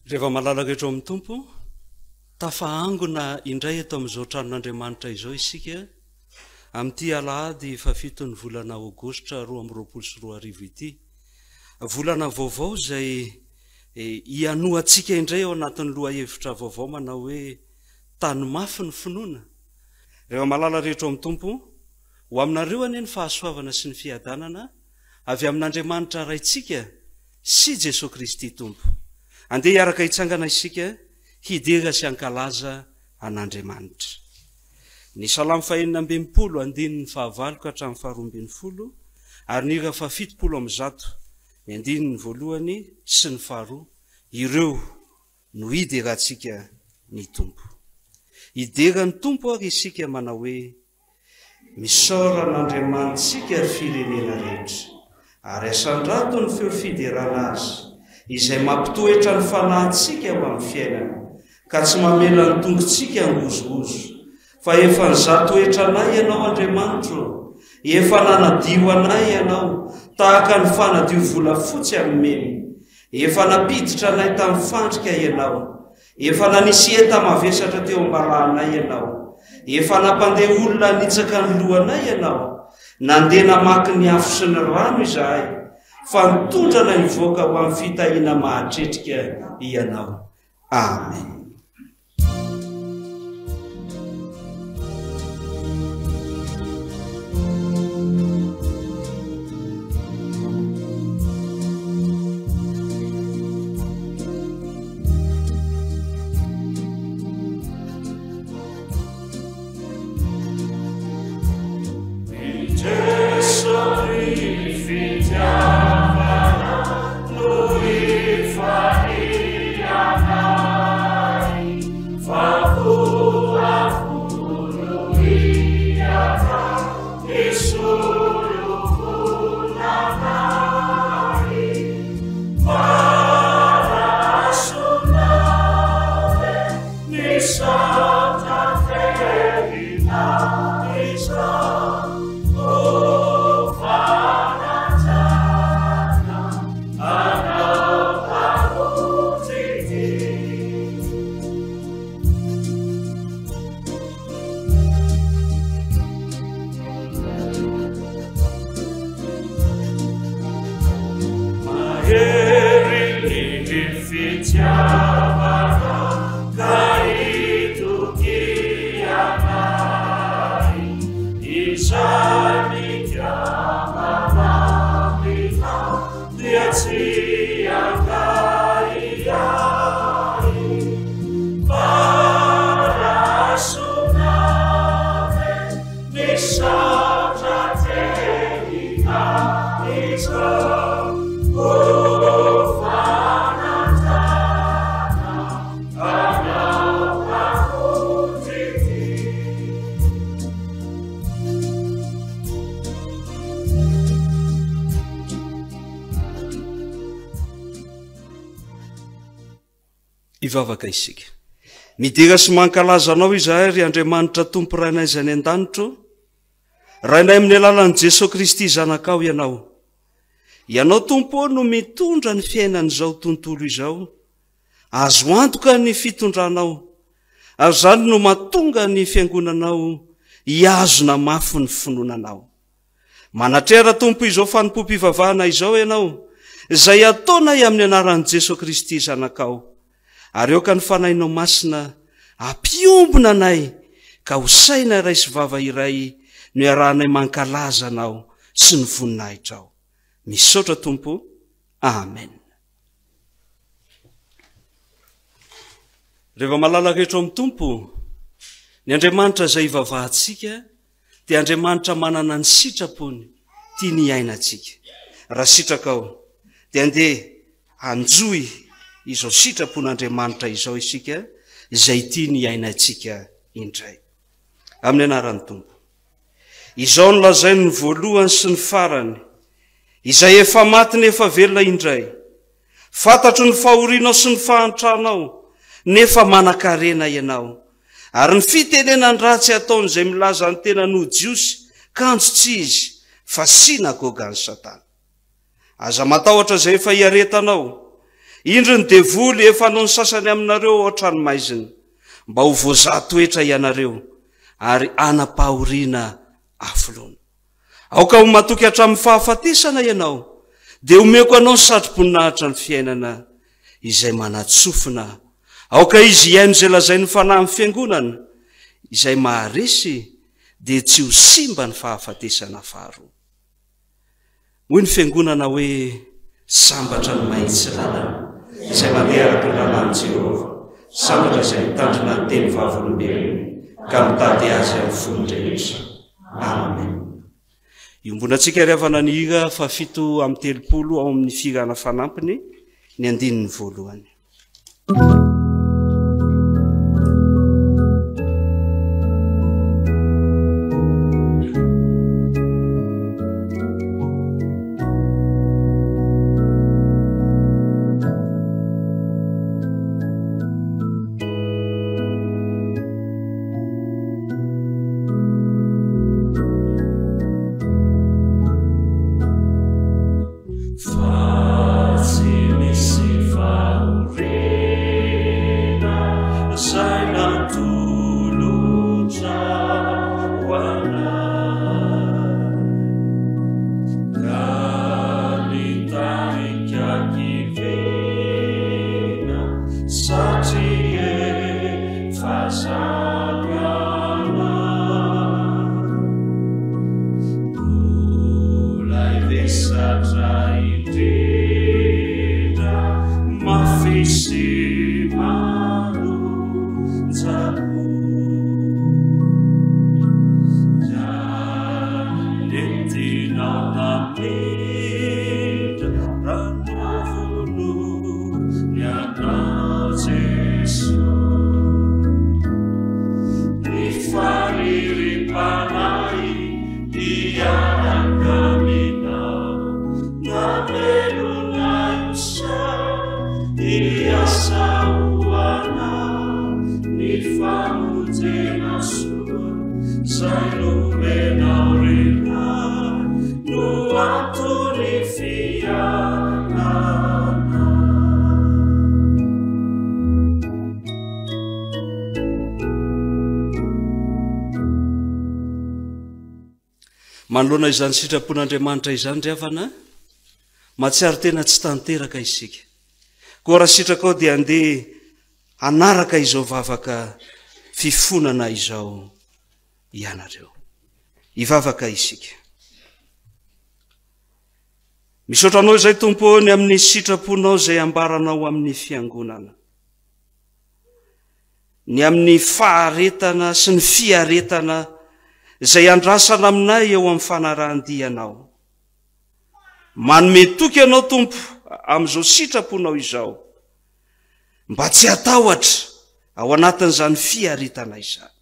Rehefa malalaka eto amin'ny tompo, tafahangona indray eto amin'izao tranon'Andriamanitra izao isika amin'ity alahady fafitony volana aogositra 2024 ity. Volana vaovao izay hianoantsika indray ao anatin'ny lohahevitra vaovao manao hoe tany mafy ny finoana. Rehefa malala rehetra amin'ny tompo, ho aminareo anie ny fahasoavana sy ny fiadanana avy amin'Andriamanitra raitsika sy Jesosy Kristy tompo. Andeha hiaraka hitsangana isika hidera sy hankalaza an'Andriamanitra. Ny salamo 429 ka hatramin'ny 420 ary ny hira 700 ny andininy voalohany sy ny faharoa, ireo no hiderantsika ny tompo. Hidera ny tompo ary isika manao hoe misaoran'Andriamanitsika firenena rehetra ary asandrato ny feo fiderana azy izay mampitoetra ny fanahintsika ho amin'ny fiainana ka tsy mamela ny tongotsika angozogozo fa efa nizatoetra anay ianao Andriamanitra, efa nanadio anay ianao tahaka ny fanadio volafotsy amin'ny meny, efa napiditra anay tamin'ny fandrika ianao, efa nanisy enta mavesatra teo ambalahanay ianao, efa nampandeha olona nitsaka ny lohanay ianao, nandeha namaky ny afo sy ny rano izahay fa nitondrana nivoaka ho amin'ny fitahiana mahatretrika ianao. Amen. Ivavaka isika. Midera sy mankalaza anao izahay ry Andriamanitra tompo rainay izay any an-danitro, rainay amin'ny alalan'i Jesosy Kristy zanakao ianao. Ianao tompo no mitondra ny fiainan'izao tontolo izao, azo antoka ny fitondranao, ary zany no mahatonga ny fiangonanao hiazona mafy ny finoananao. Manatrehara tompo izao fanompom-pivavahana izao ianao, izay ataonay amin'ny anaran'i Jesosy Kristy zanakao. Ary eo ka ny fanahinao masina ampiombona anay ka hosaina iray sy vava iray no iarahanay mankalaza anao sy ny voninahitra ao. Misaotra tompo. Amen. Rehefa malalaka eto amin'ny tompo, ny Andriamanitra izay ivavahantsika dia Andriamanitra manana ny sitrapony tia ny iainantsika. Raha sitraka ao dia andeha anjoy izao sitrapon'Andriamanitra izao isika izay tia ny iainantsika indray. Amin'ny anaran'ny tompo. Izao no lazainy ny voalohany sy ny farany, izay efa maty nefa velona indray. Fantatro ny fahorianao sy ny fahantrahnao, nefa manan-karena ianao. Ary ny fitenenany ratsy ataon'izay milaza ny tenan'o Jiosy kanjo tsy izy fa sinagogan'ny Satana. Aza matahotra izay efa hiaretanao, indro ny devoly efa no ny sasany aminareo ohatranomaiziny mba ho voazatoetra ianareo ary anapahoriana afoloana. Aoka ho matoky hatramin'ny fahafatesana ianao dia omeko anao ny satro-boninahitra ny fiainana izay manatsofina. Aoka izy iaino izay lazay ny fanahy amin'ny fiangonana izay maharesy dia tsy ho simba ny fahafatesana faharoa. Hoy ny fiangonana hoe sambatra ny mahitsy lalana izay mandeha araka ny lalàn'i Jehova, sambatra izay mitandrina ny teny vavolombelona ka mitady azy amin'ny fony rehetra. Amen. Iombonantsika ry havana ny hira fa 7 amby 30 ao amin'ny firana fanampiny ny 9 voalohany. Manoloana izany sitrapon'Andriamanitra izany ry havana, mahatsiaro tena tsy tanteraka isika. Koa raha sitraka ao dia andeha anaraka izao vavaka fifonana izao ianareo. Ivavaka isika. Misaotra anao izay Tompo ny amin'ny sitraponao izay ambaranao amin'ny fiangonana. Ny amin'ny faharetana sy ny fiaretana izay andrasana aminay eo amin'ny fanarahan-dianao. Manome toky ianao Tompo amin'izao sitraponao izao mba tsy hatahotra ao anatin'izany fiaretana izany.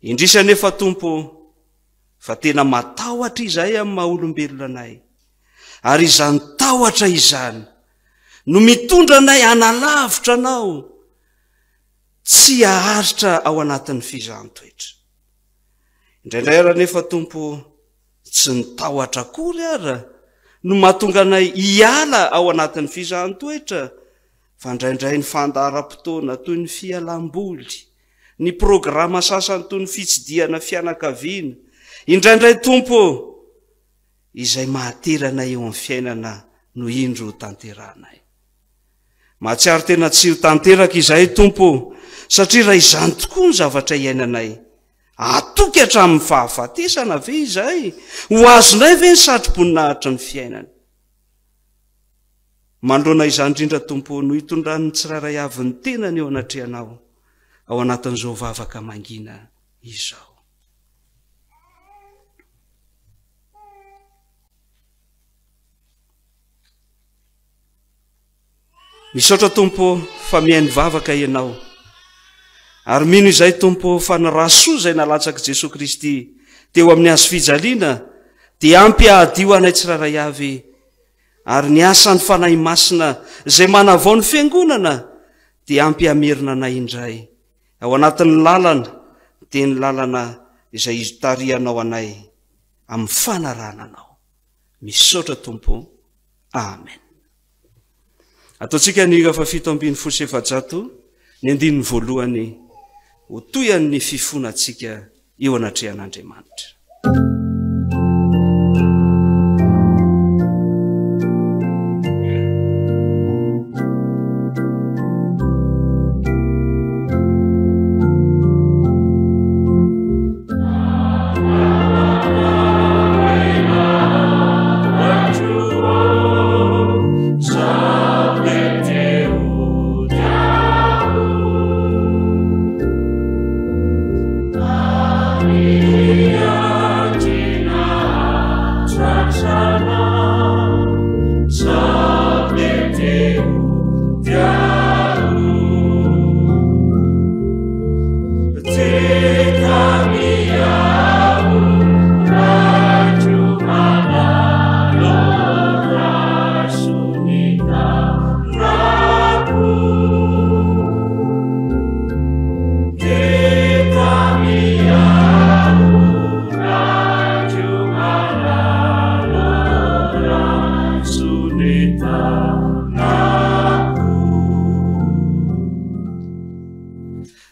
Indrisy anefa Tompo fa tena matahotra izay amin'ny maha-olombelona anay, ary izany tahotra izany no mitondra anay analavitra anao tsy haharitra ao anatin'ny fizaham-toetra. Indraindray ara nefa Tompo tsy nitahotra akory ara no mahatonga anay hiala ao anatin'ny fizaham-toetra, fa indraindray ny fandaharam-potoana toy ny fialam-boly, ny programa sasany toy ny fitsidiana fianakaviana, indraindray Tompo izay mahateranay eo amin'ny fiainana no indro tanterahanay. Mahatsiaro tena tsy ho tanteraka izay Tompo, satria raha izany tokoa ny zavatra iainanay, atoky hatramin'ny fahafatesana ve izay? Ho azonay ve ny satro-boninahitra ny fiainana? Mandroana izany indrindra Tompo no hitondran'ny tsirairay avy ny tenany eo anatrehanao ao anatin'izao vavaka mangina izao. Misaotra Tompo fa mihaino vavaka ianao, ary mino izay Tompo fa ny rahasoa izay nalatsaky Jesosy Kristy teo amin'ny hazo fijaliana dia ampy ahadio anay tsirairay avy, ary ny asan'ny fanahy masina izay manavao ny fiangonana dia ampy hamerina anay indray ao anatin'ny lalana, dia ny lalana izay tarihanao anay amin'ny fanarahananao. Misaotra Tompo. Amen. ataontsika ny 747 ny andininy voalohany ho toyan'ny fifonantsika eo anatrehan'Andriamanitra.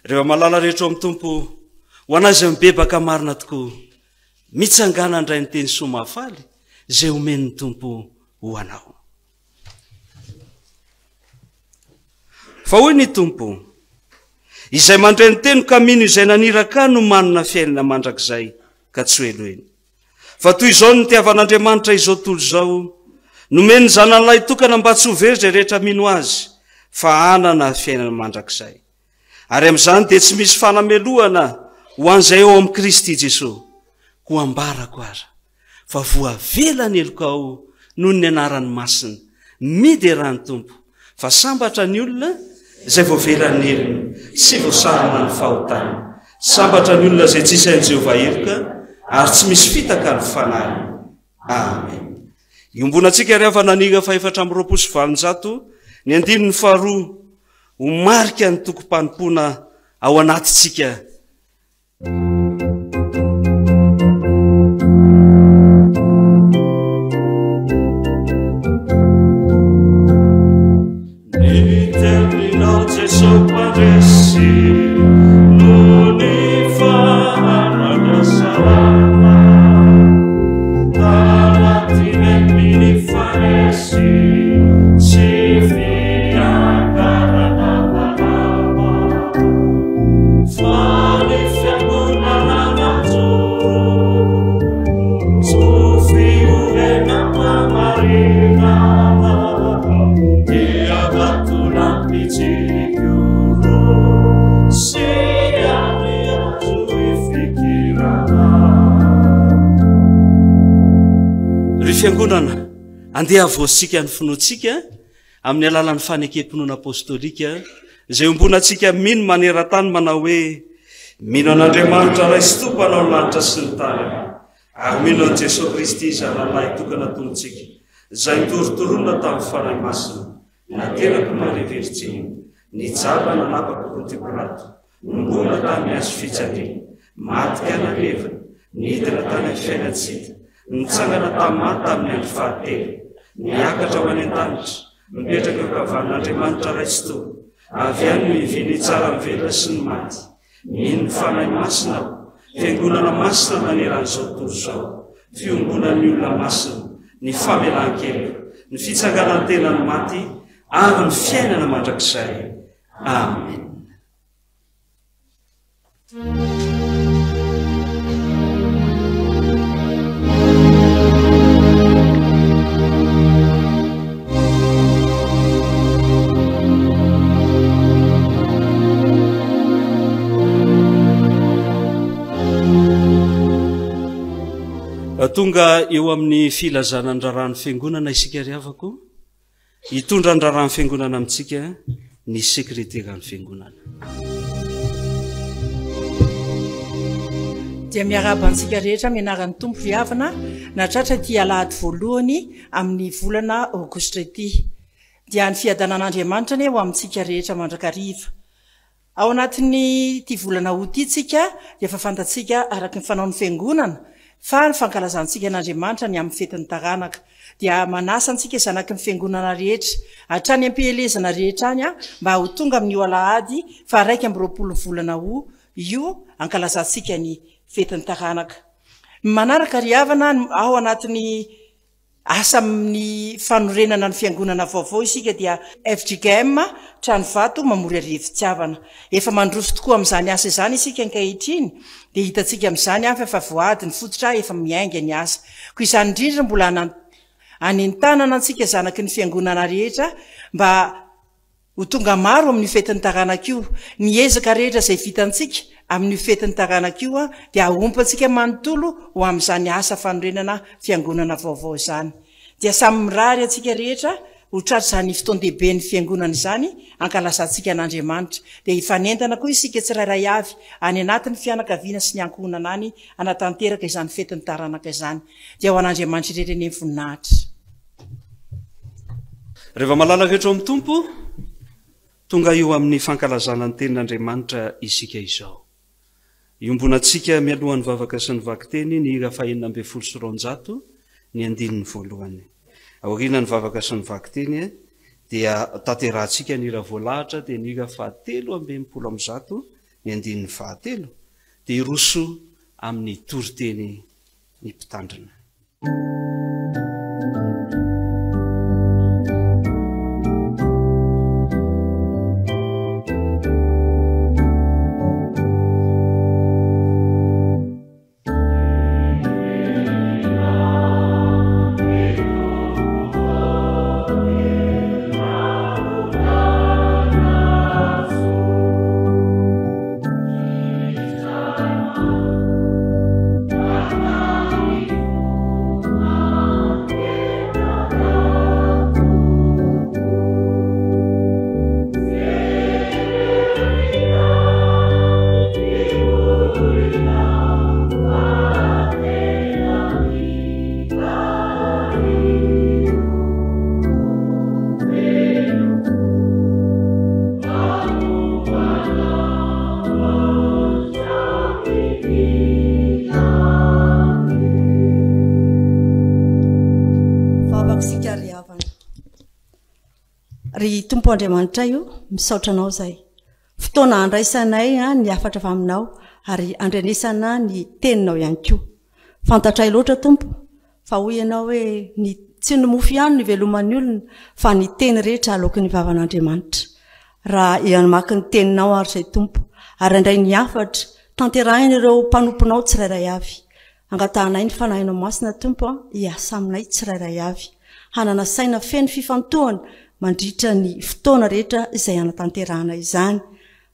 Rehefa malala rehetra amin'ny tompo ho anazy mibebaka marina tokoa mitsangana andray ny teny soa mahafaly zay omen'ny tompo ho anao. Fa hoy ny tompo, izay mandray ny teny ka mino izay naniraka no manana fiainana mandrakizay ka tsy elo eny. Fa toy izao ny tiavan'Andriamanitra izao tolo izao, nomeny ny zanan'ilay tokana mba tsy ho very zay rehetra mino azy, fa hanana fiainana mandrakizay. Ary amin'izany dia tsy misy fanameloana ho an'izay eo amin'ny Kristy Jesosy, ho ambarako ara, fa voavelany elokao noho ny anarany masina, miderany tompo, fa sambatra ny olona izay voavelany elony sy voasarana ny fahotana, sambatra ny olona izay tsy isain'i Jehovah eloka, ary tsy misy fitaka ny fanahy. Amen. Iombonantsika ry havana ny 420 ny andininy faharoa ho marika ny tokom-panompona ao anatitsika. Ny terminao Jesosy mparesy no ny fahanana salama, tanatin'ny ny faresy sy fiangonana andeha avoasika ny finoantsika amin'ny alalan'ny fanekem-pinoana apostolika izay ombonantsika mino maneran-tany manao hoe mino an'Andriamanitra ray sy tompo anao ny lanitra sy ny tany, ary mino an'i Jesosy Kristy zanalahy tokana tontsika izay nitorotoronana tamin'ny fanahy masina, nateraka mareveritsiny, nijaba nanapaka Ponty Pilato, nimbona tamin'ny hazo fijaliana, matika nanevina, nidina tany amin'ny fiainantsika, nitsangana tamin'ny tamin'ny andro fahatelo, niakatra ho any an-danitra, mipetraka eo ankavan'Andriamanitra ray sy tompo, avy any no hiviny tsara ny velona sy ny maty. Mino ny fanahy masina aho, fiangonana masina maneran'izao tontolo izao, fiombonan'ny olona masina, ny famelan-keloka, ny fitsanganan'ny tenany maty, ary ny fiainana mandrakizay. Amen. Tonga eo amin'ny filazana ny raharahany fiangonana isika ry havako, hitondra ny raharahany fiangonana amintsika ny sekreteran'ny fiangonana. Dia miarabantsika rehetra mianaran'ny tompo viavana natratra ty alahady voalohany amin'ny volana Aogositra ity, dia ny fiadanan'Andriamanitra ny eo amintsika rehetra mandrakariva. Ao anatin'ny ty volana ho ty tsika dia fafantatsika araky ny fanaon'ny fiangonana fa ny fankalazantsika an'Andriamanitra ny amin'ny fetin'ny taranaka, dia manasa antsika zanaky ny fiangonana rehetra hatrany ampielezana rehetra any mba ho tonga amin'io alahady fa 1 volana io ankalazantsika ny fetiny taranaka. Manaraka ry havana ao anatin'ny asa amin'ny fanorenana ny fiangonana vaovao isika dia FGKM trano vato mamory arivo-tiavana. Efa mandroso tokoa amin'izany asa izany isika ankehitriny dia hitantsika amin'izany fa voady ny fototra efa miainga ny asa. Koa izany indrindra mbola any an-tanana antsika zanaky ny fiangonana rehetra mba ho tonga maro amin'ny fetiny taranaka io. Ny ezaka rehetra izay vitantsika amin'ny fetiny taranaka io dia aompatsika manontolo ho amin'izany asa fanorenana fiangonana vaovao izany. Dia samy mirary atsika rehetra ho tratra izany fotoan-dehibe ny fiangonana izany ankalazantsika an'Andriamanitra. Dia hifanentana koa isika tsirairay avy any anatin'ny fianakaviana sy ny ankohonana any anatanteraka izany fetiny taranaka izany. Dia ho an'Andriamanitra rehetra ny voninahitra. Rehefa malalaka eto amin'ny tompo, tonga io amin'ny fankalazana ny tenin'Andriamanitra isika izao. Iombonantsika mialohan'ny vavaka sy ny vakiteny ny hira 412 ny andininy voalohany. Aoriana ny vavaka sy ny vakiteny dia tanterahantsika ny hira voalahatra dia ny hira 430 ny andininy 9 dia iroso amin'ny toriteny ny mpitandrina. Ry tompo Andriamanitra io misaotra anao zay fotoana andraisanay ny afatra avy aminao ary andrenesana ny teninao ihany koa. Fantatray loatra tompo fa hoy ianao hoe ny tsy ny mofo ihany ny veloman'ny olona fa ny teny rehetra aloky ny vavan'Andriamanitra. Raha ianamaky ny teninao ary zay tompo ary andray ny afatra tanterahina ireo mpanomponao tsirairay avy. Angatahanay ny fanahinao masina tompo hiasa aminay tsirairay avy. Hanana saina feno fifantohana mandritra ny fotoana rehetra izay anatanterahana izany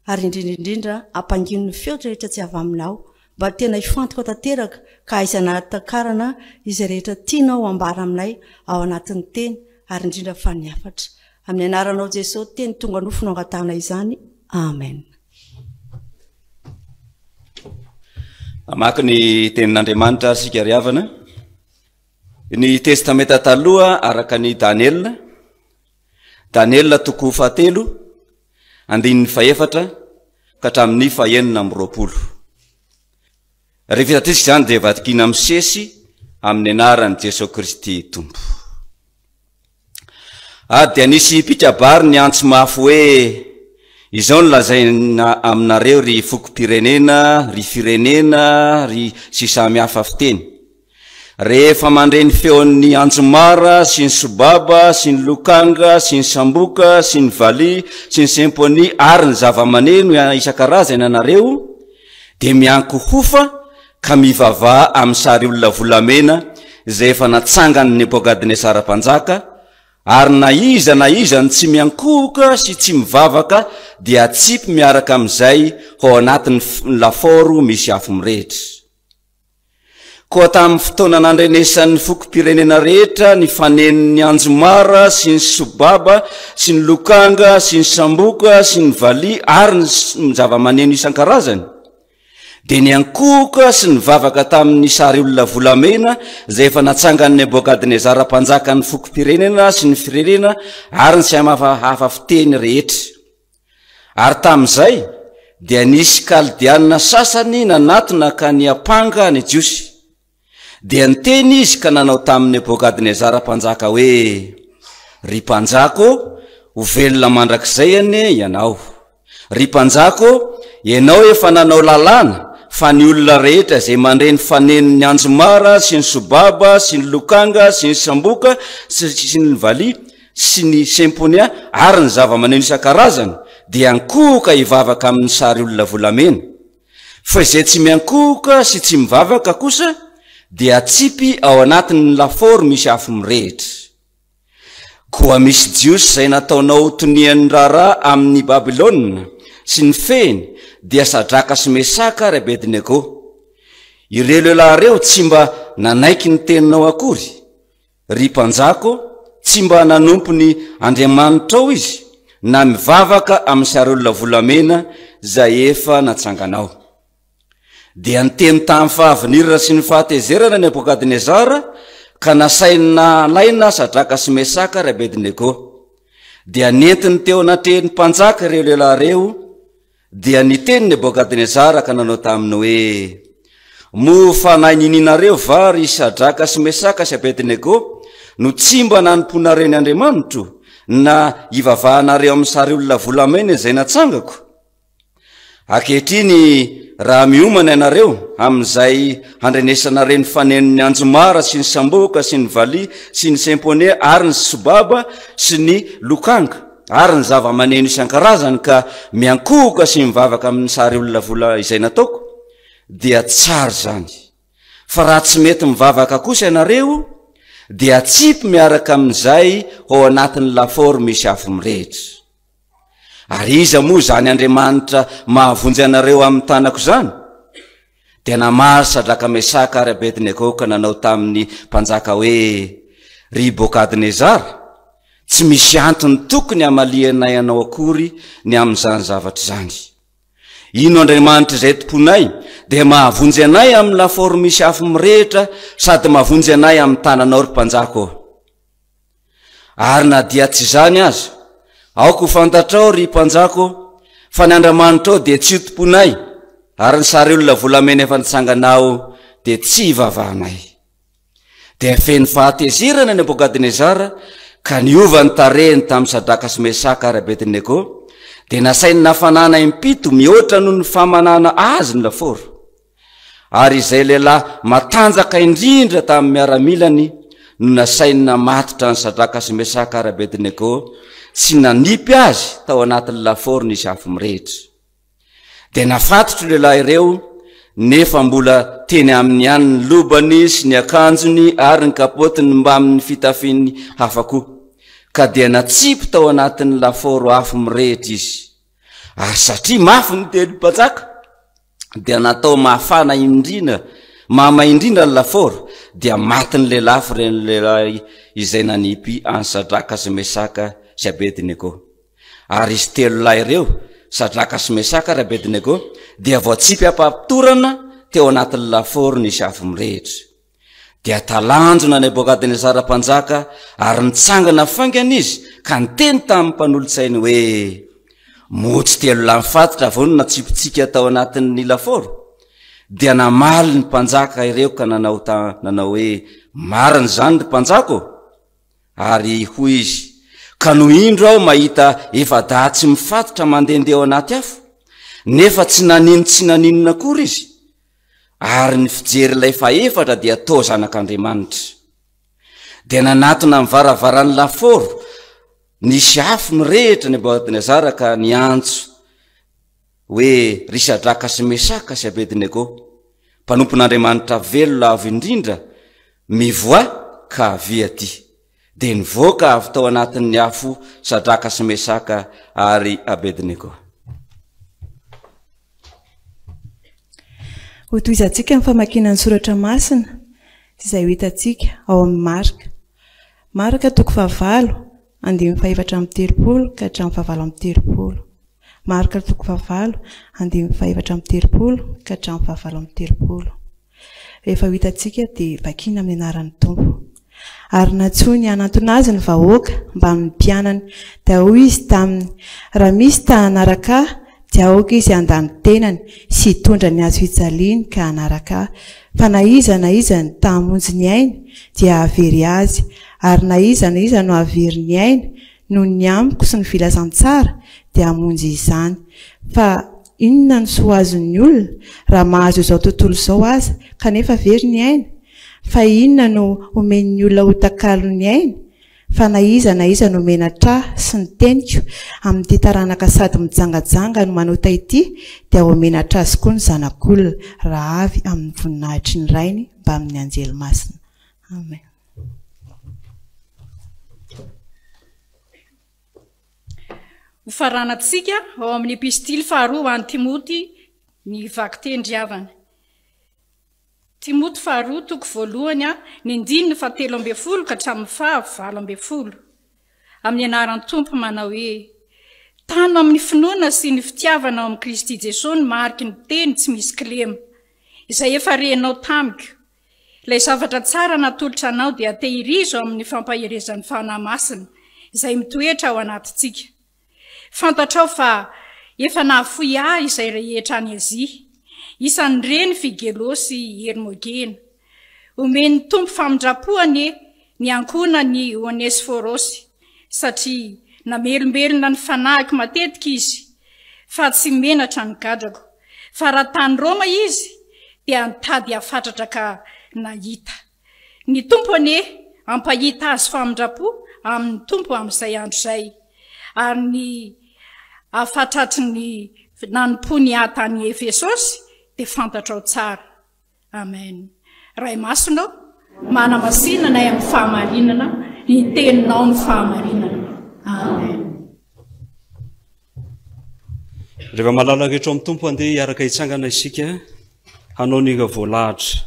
ary indrindra ampangino ny feotra rehetra tsy avy aminao mba tena hifantoka tanteraka ka aizana takarana izay rehetra tianao ambara aminay ao anatin'ny teny ary indrindra fa ny afatra amin'ny anaranao Jesosy teny tonga nofonao angatahana izany. Amen. Amaky ny tenin'Andriamanitra sika ry havana. Ny testamenta taloha araka ny Daniel toko 7 andininy 4 ka hatramin'ny 920. Rehefa hitantsika izany dia vatikina misesy amin'ny anaran'i Jesosy Kristy tompo. Dia nisy pikabary ny antso mafy hoe izao no lazaina aminareo ry fokom-pirenena, ry firenena, ry sy samy hafa fiteny. Rehefa mandreny feon'ny anjomara sy ny sobaba sy ny lokanga sy ny samboka sy ny vali sy ny symponi ary ny zava-maneno isan-karazany anareo dia miankohofa ka mivavaha amin'ny sary olona volamena izay efa natsangany Nebokadnesara mpanjaka ary na iza ny tsy miankohoka sy tsy mivavaka dia tsipy miaraka amin'izay ao anatin'ny laforo misy afo mirehitra. Koa tamin'ny fotoana nandrenesan'ny fokom-pirenena rehetra ny fanen'ny anjomara sy ny sobaba sy ny lokanga sy ny samboka sy ny vali ary ny zava-maneno isan-karazany dia niankohoka sy nivavaka tamin'ny sary olona volamena izay efa natsangany Nebokadnesara mpanjaka ny fokom-pirenena sy ny firenena ary ny samy hafa fiteny rehetra. Ary tamin'izay dia nisy kaldianina sasany nanatona ka niapanga ny jiosy dia niteny izy ka nanao tamin'ny Nebokadnezara mpanjaka hoe ry mpanjako ho velona mandrakizay ane ianao, ry mpanjako ianao efa nanao lalàna fa ny olona rehetra izay mandreny faneniny anjomara sy ny sobaba sy ny lokanga sy ny samboka sy ny vali sy ny semponia ary ny zava-maneno isan-karazany dia ankohoka hivavaka amin'ny sary olona volamena. Fa izay tsy miankohoka sy tsy mivavaka kosa dia atsipy ao anatin'ny lafaoro misy afo mirehitra. Koa misy jiosy izay nataonao tonian'ny raharaha amin'ny Babilôna sy ny feny dia Sadraka sy Mesaka ry Abednego. Ireo lehilahy reo tsy mba nanaiky ny teninao akory. Ry mpanjako, tsy mba nanompo ny Andriamanitra ao izy na mivavaka amin'ny sary olona volamena izay efa natsanganao. Dia niteny tamin'ny fahavinirana sy ny fahatezerana ny Nebokadnezara ka nasaina laina Sadraka sy Mesaka ry Abednego. Dia nentiny teo anatrehany mpanjaka ireo lehilahy reo. Dia niteny Nebokadnezara ka nanao taminy hoe mo fanahy nininareo va ry Sadraka sy Mesaka sy Abednego no tsy mba nanomponareny Andriamanitra na ivavahanareo amin'ny sary olona volamena izay natsangako. Ankehitriny raha miomana ianareo amin'izay handrenesanareny fanenony anjomara sy ny samboka sy ny vali sy ny semponia ary ny sobaba sy ny lokanga ary ny zava-maneno isan-karazany ka miankohoka sy mivavaka amin'ny sary olona vola izay nataoko, dia tsara zany. Fa raha tsy mety mivavaka kosa ianareo dia atsipy miaraka amin'izay ao anatin'ny lafaoro misy afo mirehitra. Ary iza moa zany Andriamanitra mahavonjy anareo amin'ny tanako zany? Dia namaly Sadraka, Mesaka ary Abednego ka nanao tamin'ny mpanjaka hoe ry Nebokadnezara, tsy misy antony tokony hamalianay anao akory ny amin'izany zavatra zany. Ino Andriamanitra izay tomponay dia mahavonjy anay amin'ny lafaoro misy afo mirehitra sady mahavonjy anay amin'ny tananao ry mpanjako. Ary na dia tsy zany aza, aoko fantatrao ry mpanjako fa ny Andriamanitra ao dia tsy ho tomponay ary ny sary olona volamena efa nitsanganao dia tsy ivavahanay. Dia feny fahatezerana ny Nebokadnezara ka niova ny tarehiny tamin'ny Sadraka sy Mesaka ary Abednego dia nasainy nafanana impito mihoatra noho ny famanana azy ny lafaoro. Ary izay lehilahy matanjaka indrindra tamin'ny miaramilany no nasainy namatotra ny Sadraka sy Mesaka ary Abednego sy nanipy azy tao anatin'ny lafaoro nisy afo mirehitra. Dia nafatotro lehilahy ireo nefa mbola teny amin'ny ihany ny lobany sy ny akanjony ary ny kapotiny mba amin'ny fitafiany hafa koa, ka dia natsipy tao anatin'ny lafaoro afo mirehitra izy. Ary satria mafy ny teny mpanjaka dia natao mafana indrindra, mamay indrindra ny lafaoro, dia maty ny lehilahy fa ireny lehilahy izay nanipy any Sadraka sy Mesaka sy Abednego. Ary izy telo lahy ireo, Sadraka sy Mesaka ary Abednego, dia voatsipy ampapitorana teo anatin'ny lafaoro nisy afo mirehitra. Dia talanjona Nebokadnezara mpanjaka ary nitsangana faingana izy ka niteny tamin'ny mpanolotsainy hoe motsy telo lahy mifatotra vao no natsipitsika tao anatin'ny lafaoro. Dia namaly ny mpanjaka ireo ka nanao hoe marina zany ry mpanjako. Ary hoy izy, ka no indro aho mahita efa-datsy mifatotra mandehandeha ao anaty afo, nefa tsy naninona akory izy. Ary ny fijery ilay faefatra dia tao zanak'Andriamanitra. Dia nanatona amin'ny varavaran'ny lafaoro nisy afo mirehitra Nebokadnezara ka niantso hoe ry Sadraka sy Mesaka sy Abednego, mpanompon'Andriamanitra velona avy indrindra, mivoa ka avy aty. Dia nivoaka avy tao anatin'ny afo Sadraka sy Mesaka ary Abednego. Ho toizantsika ny famakiana ny soratra masina izay ho hitantsika ao amin'ny Marka toko 9 andimy faefatra amby 30 ka hatramin'ny 7:30. Marka toko 9 andimy faefatra amby 30 ka hatramin'ny 7:30. Rehefa ho hitantsika dia vakiana amin'ny anaran'ny Tompo. Ary natsoiny hanantona azy ny vahoaka mba amin'ny mpianany, dia hoy izy taminy, raha misy ta hanaraka ahy, dia aoka izy andany tenany sy hitondra ny azo hijaliany ka anaraka fa na iza ny tamonjy ny ainy dia avery azy ary na iza no avery ny ainy no ny amiko sy ny filazantsara dia amonjy izany fa inona ny soa azon'ny olona raha mahazo izao tontolo izao aza kanefa avery ny aina fa inona no omen'ny olona hotakalo ny aina fa na iza no menatra sy ny teniko amin'ity taranaka sady mijangajanga no manota ity dia homenatra azy koa ny zanak'olona raha avy amin'ny voninahitry ny rainy mba amin'ny anjely masina. Amen. Hofaranantsika ao amin'ny epistily faharoa ho an'ny Timoty ny vaky tendriavana. Timoty faharoa toko voalohany ny 9:7 ka hatramin'ny 5:20 amin'ny anaran'ny Tompo manao hoe tano amin'ny finoana sy ny fitiavana ao amin'ny Kristy Jesosy mariky ny teny tsy misy kilema izay efa renao tamiko. Ilay zavatra tsara natolotra anao dia tehirizo amin'ny fampaherezan'ny fanahy masina izay mitoetra ao anatintsika. Fantatrao fa efa nahafoy ahy izay rehetra any Azia, isan'ny reny Figelo sy Hermogena. Omeny Tompo famindrapoany ny ankonany Onesforosy satria namelombelona ny fanahiko matetika izy fa tsy menatra ny gadrako. Fa raha tany Roma izy dia nitady afatratra ka nahita. Ny Tompo ampahita azy famindrapo amin'ny Tompo amin'izay andro izay. Ary ny afatratry ny nanompo ny atany Efesosy dia fantatrao tsara. Amen. Ray masonao manamasinana amin'ny fahamarinana ny teninao ny fahamarinana. Amen. Rehefa malalaka eto amin'ny Tompo andeha hiaraka hitsangana isika hanao niga voalahatra.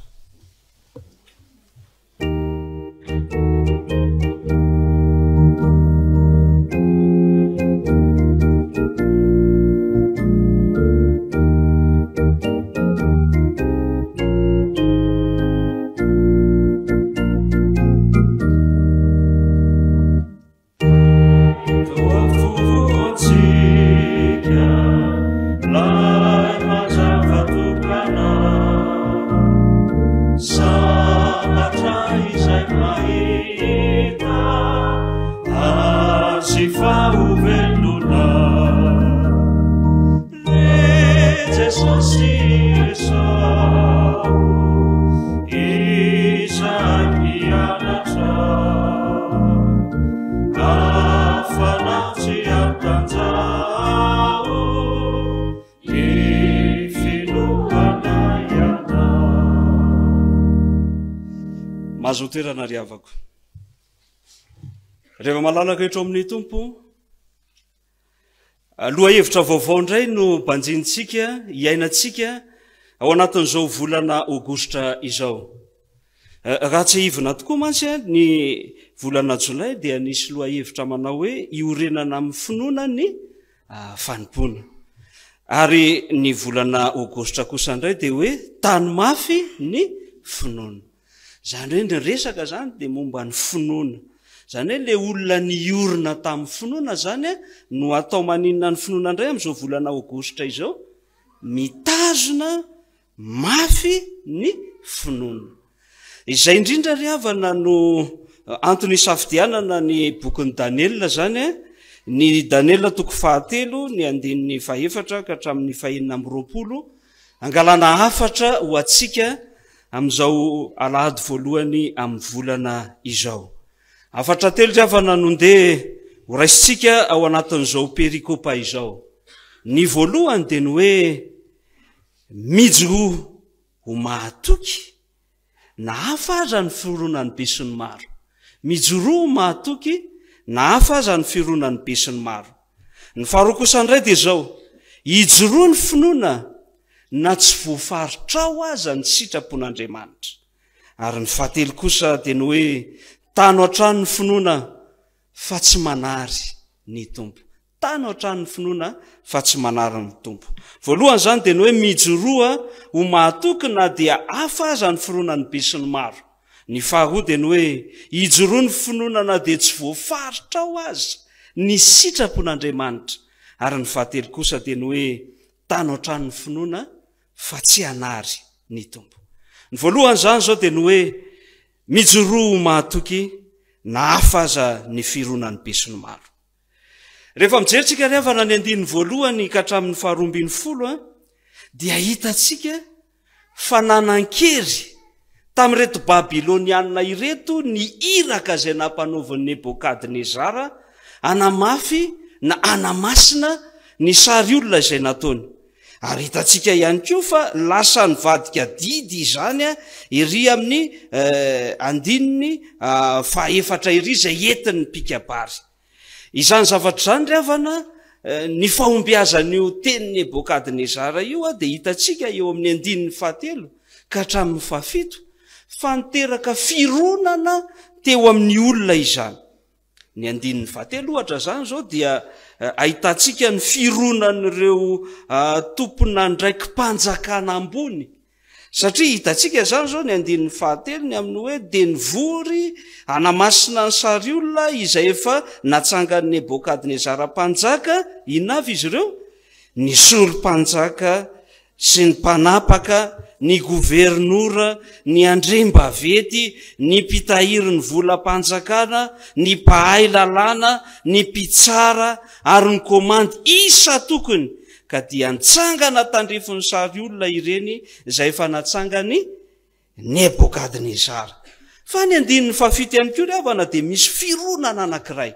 Mazo toerana riavako. Rehefa malalaka eto amin'ny Tompo, lohahevitra vaovao indray no banjintsika, iainantsika ao anatin'izao volana Aogositra izao. Raha tsy hivina tokoa mantsy ny volana Jolay dia nisy lohahevitra manao hoe iorenana amin'ny finoana ny fanimpona. Ary ny volana Aogositra kosa indray dia hoe tany mafy ny finoana. Zany hoe ny resaka zany dia momba ny finoana. Zany hoe le olona niorina tamin'ny finoana zany no atao maninona ny finoana indray amin'izao volana Aogositra izao, mitazona mafy ny finoana. Izay indrindra ry havana no antony safidianana ny bokin'ny Daniela zany ny Daniela toko 7 ny 14 ka hatramin'ny 920 angalana hafatra ho atsika amin'izao alahady voalohany amin'ny volana izao. Afatra telo riavana no ndeha horaisitsika ao anatin'izao perikopa izao. Ny voalohany dia ny hoe mijoro ho mahatoky na hafa aza ny fironan'ny be sy ny maro. Mijoro ho mahatoky na hafa aza ny fironan'ny be sy ny maro. Ny faharoa kosa indray dia izao, hijoro ny finoana na tsy voafaritra aza ny sitrapon'Andriamanitra. Ary ny fahatelo kosa dia ny hoe tano hatrany ny finoana fa tsy manary ny Tompo. Tano hatrany ny finoana fa tsy manary ny Tompo. Voalohany zany dia ny hoe mijoroa ho mahatoky na dia hafa aza ny fironan'ny be sy ny maro. Ny faharoa dia ny hoe hijoro ny finoana na dia tsy voafaritra aza ny sitrapon'Andriamanitra. Ary ny fahatelo kosa dia ny hoe tany oatrany ny finoana fa tsy hanary ny tompo. Ny voalohany zany zao dia ny hoe mijoroa mahatoky na hafa aza ny fironany be sy ny maro. Rehefa mijeritsika rehefa ny andininy voalohany ka hatramin'ny 12 dia hitatsika fa nanan-kery tamin'ireto babilonianina ireto ny iraka izay nampanaovan'ny Nebokadnezara anamafy na anamasina ny sary olona izay nataony. Ary hitatsika ihany koa fa lasa nivadika didy izany iry amin'ny andininy 4 iry izay entiny mpikabary. Izany zavatra zany revana ny fahombiazan'io teny Nebokadnezara io dia hitatsika eo amin'ny andininy 7 ka hatramin'ny 7 fa niteraka fironana teo amin'ny olona izany. Ny andininy 7 ohatra zany zao dia ahitatsika ny fironan'ireo tompona ndraiky mpanjakana ambony. Satria hitatsika zany zao ny andininy 7 ny amin'ny hoe dia nivory anamasina ny sary olona izay efa natsangan'ny Nebokadnezara mpanjaka. Inavy izy ireo? Ny solompanjaka sy ny mpanapaka, ny governora, ny andrem-bavety, ny mpitahiry ny volam-panjakana, ny mpahay lalàna, ny mpitsara ary ny komandy isa tokony ka dia nitsangana tandrifon'ny sary olona ireny izay efa natsangany Nebokadnezara. Fa ny andininy 7 ihany koa rehavana dia misy fironana anankiray.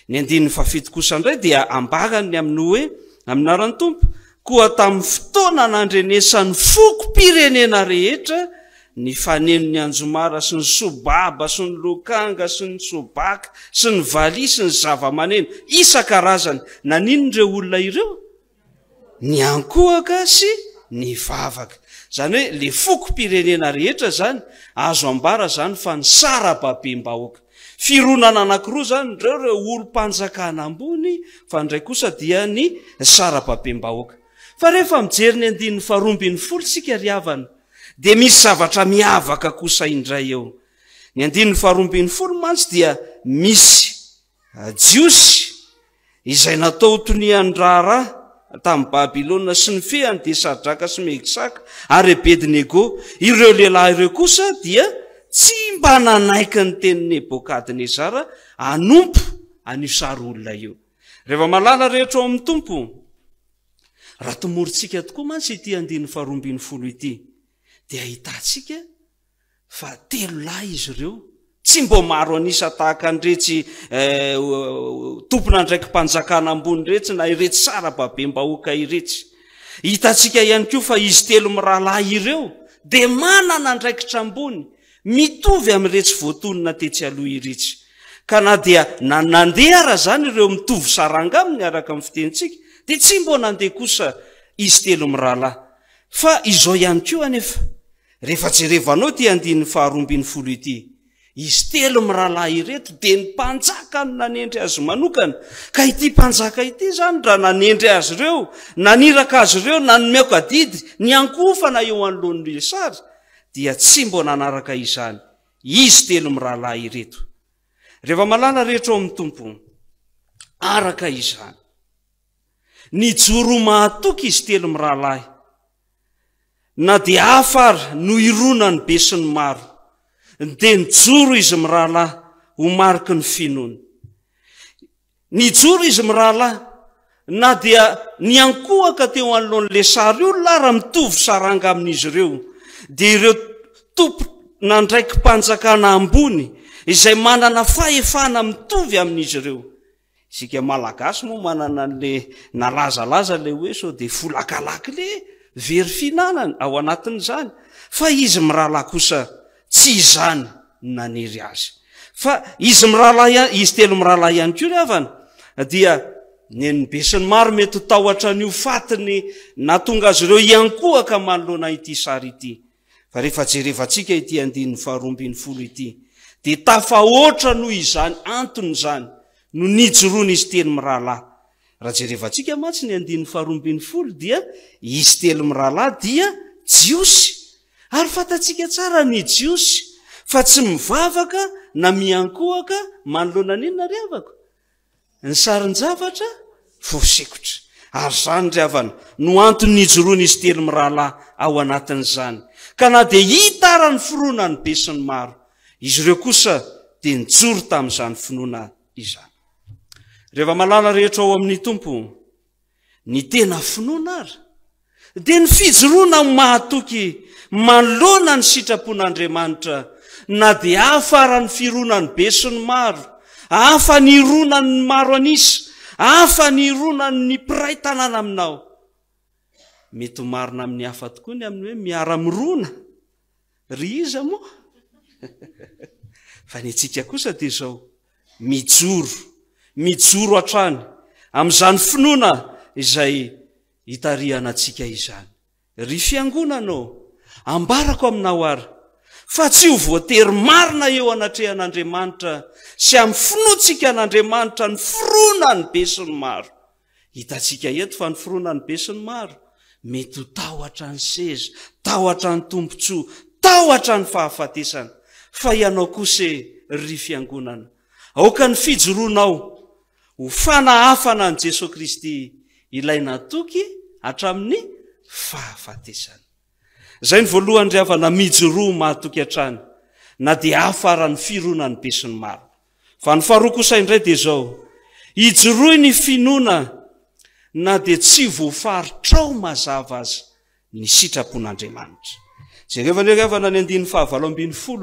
Ny andininy 7 kosa indray dia ambagany amin'ny hoe amin'ny aran'ny tompo koa tamin'ny fotoana nandrenesan'ny fokom-pirenena rehetra ny fanenony anjomara sy ny sobaba sy ny lokanga sy ny sobaka sy ny vali sy ny zava-maneno isan-karazany naninon'ireo olona ireo? Ny ankohaka sy ny vavaka. Zany hoe le fokom-pirenena rehetra zany azo ambara zany fa ny sarababem-bahoaka. Fironana anankiroa zany reo olo-mpanjakana ambony fa ndray kosa dia ny sarababem-bahoaka. Fa rehefa mijery ny andininy 12 sika riavana dia misy zavatra miavaka kosa indray eo. Ny andininy 12 mantsy dia misy jiosy izay natao tonian'ny raharaha tamin'ny Babilôna sy ny fehany dia Sadraka sy Meksaka ary Abednego. Ireo lehilahy ireo kosa dia tsy mba nanaiky ny teny Nebokadnezara anompo an'io sary olona io. Rehefa malala rehetra ao amin'ny tompo, raha tomorintsika tokoa mantsy ity andininy 12 ity dia ahitatsika fa 3 lahy izy ireo, tsy mbo maro anisa tahaka an'iretsy tompona ndraiky mpanjakana ambony iretsy na iretsy sarababem-bahoaka iretsy. Hitatsika ihany koa fa izy 3 mirahalahy ireo dia manana ndraikitra ambony mitovy amin'iretsy voatonona tetsy aloha iretsy. Ka na dia nandeha ara zany ireo mitovy saranga aminy araka amin'ny fitenitsika dia tsy mbo nandeha kosa izy 3 mirahalahy. Fa izao ihany koa anefa rehefa jerevanao ty andininy 12 ity, izy 3 mirahalahy ireto dia ny mpanjaka no nanendry azy manokana. Ka ity mpanjaka ity zany raha nanendry azy ireo, naniraka azy ireo, nanomeko adidy, ny ankofana eo anoloan'ile sary dia tsy mbo nanaraka izany izy 3 mirahalahy ireto. Rehefa malala rehetra ao amin'ny tompo, araka izany ny joro mahatoky izy 3 mirahalahy na dia afara no ironany be sy ny maro dia nijoro izy mirahalahy ho mariky ny finoana. Nijoro izy mirahalahy na dia niankohaka teo anoloan'le sary olona raha mitovy saranga amin'izy ireo dia ireo tompo nandraiky mpanjakana ambony izay manana fahefana mitovy amin'izy ireo. Isika malagasy moa manana an'le nalazalaza le hoe sao dia folakalaky le very finanana ao anatin'izany. Fa izy mirahalahy kosa tsy izany naniry azy. Fa izy 3 mirahalahy ihany koa rehavana dia ny be sy ny maro mety tahotra n'io fatiny na tonga azy ireo iankohaka manoloana ity sary ity. Fa rehefa jerevantsika ity andininy 12 ity dia tafahoatra noho izany antony zany no nijoroana izy 3 mirahalahy. Raha jerevantsika mantsy ny andininy 12 dia izy 3 mirahalahy dia jiosy. Ary fatatsika tsara ny jiosy fa tsy mivavaka na miankohaka manoloana n'inona riavako? Ny sarin-javatra voasikotra. ary zany ry havana no antony nijoroany izy telo mirahalahy ao anatin'izany ka na dia hita ny finoana ny be sy ny maro izy ireo kosa dia nijoro tamin'izany finoana izany rehefa malala rehetra ao amin'ny tompo ny tena finoana ary dia ny fijoroana mahatoky manoloana ny sitrapon'Andriamanitra na dia hafa ny firoana ny be sy ny maro hafa ny irona ny maro anisa hafa ny irona ny mpiray tanàna aminao mety marina amin'ny hafa tokoa ny amin'ny hoe miara-mirona ry iza moa fa ny antsika kosa dia izao mijoro hatrany amin'izany finoana izay hitariana antsika izany ry fiangonanao ambarako aminao ary fa tsy ho voatery marina eo anatrehan'Andriamanitra sy amin'ny finoantsika an'Andriamanitra ny foroana ny be sy ny maro hitantsika eto fa ny foroana ny be sy ny maro mety ho tahotra ny seza tahotra ny tombontsoa tahotra ny fahafatesana fa ianao kosa ry fiangonana aoka ny fijoroanao ho fanahafana an' Jesosy Kristy ilay natoky hatramin'ny fahafatesana zay ny voalohany ry havana mijoroa mahatoky hatrany na dia afara ny firoana ny be sy ny maro fa ny faharoa kosa indray dia izao hijoroy ny finoana na dia tsy voafaritrao mazava azy ny sitrapon'Andriamanitra zay rehefa ny havana ny 9:20